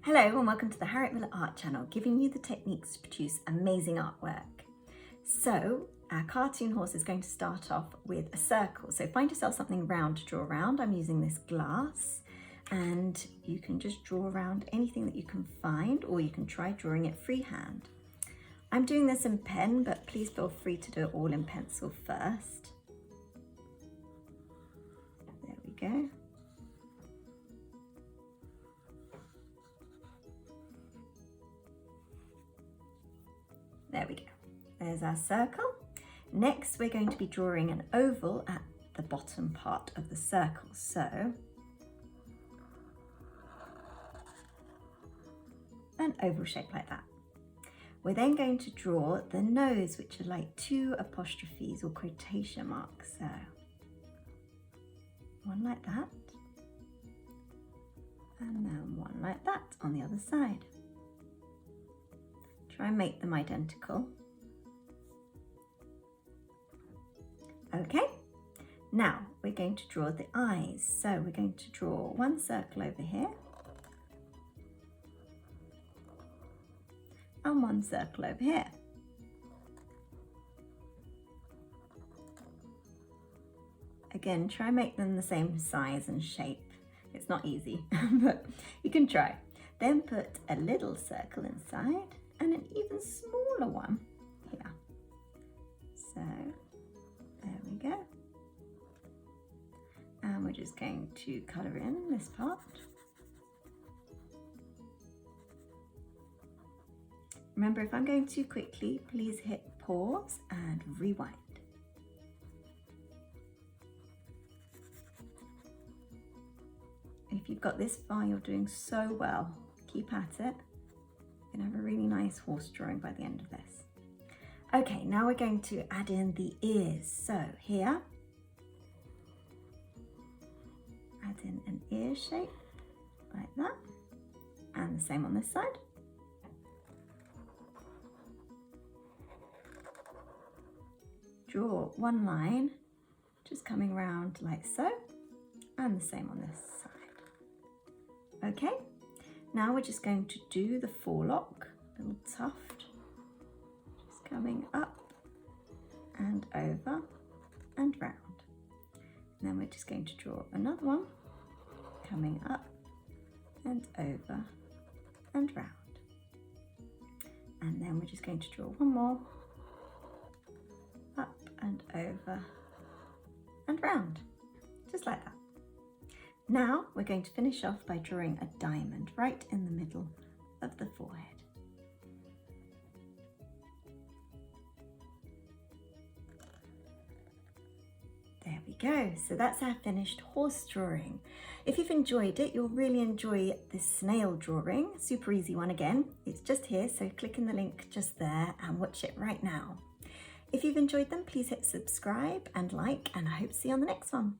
Hello and welcome to the Harriet Muller Art Channel, giving you the techniques to produce amazing artwork. So our cartoon horse is going to start off with a circle. So find yourself something round to draw around. I'm using this glass and you can just draw around anything that you can find, or you can try drawing it freehand. I'm doing this in pen, but please feel free to do it all in pencil first. There we go. There we go. There's our circle. Next, we're going to be drawing an oval at the bottom part of the circle. So, an oval shape like that. We're then going to draw the nose, which are like two apostrophes or quotation marks. So, one like that, and then one like that on the other side. Try and make them identical. Okay, now we're going to draw the eyes. So we're going to draw one circle over here and one circle over here. Again, try and make them the same size and shape. It's not easy, but you can try. Then put a little circle inside and an even smaller one here. So there we go. And we're just going to colour in this part. Remember, if I'm going too quickly, please hit pause and rewind. If you've got this far, you're doing so well. Keep at it. You're going to have a really nice horse drawing by the end of this. Okay, now we're going to add in the ears. So here, add in an ear shape like that, and the same on this side. Draw one line, just coming round like so, and the same on this side. Okay. Now we're just going to do the forelock, little tuft, just coming up and over and round. And then we're just going to draw another one, coming up and over and round. And then we're just going to draw one more, up and over and round, just like that. Now we're going to finish off by drawing a diamond right in the middle of the forehead. There we go. So that's our finished horse drawing. If you've enjoyed it, you'll really enjoy this snail drawing. Super easy one again. It's just here, so click in the link just there and watch it right now. If you've enjoyed them, please hit subscribe and like, and I hope to see you on the next one.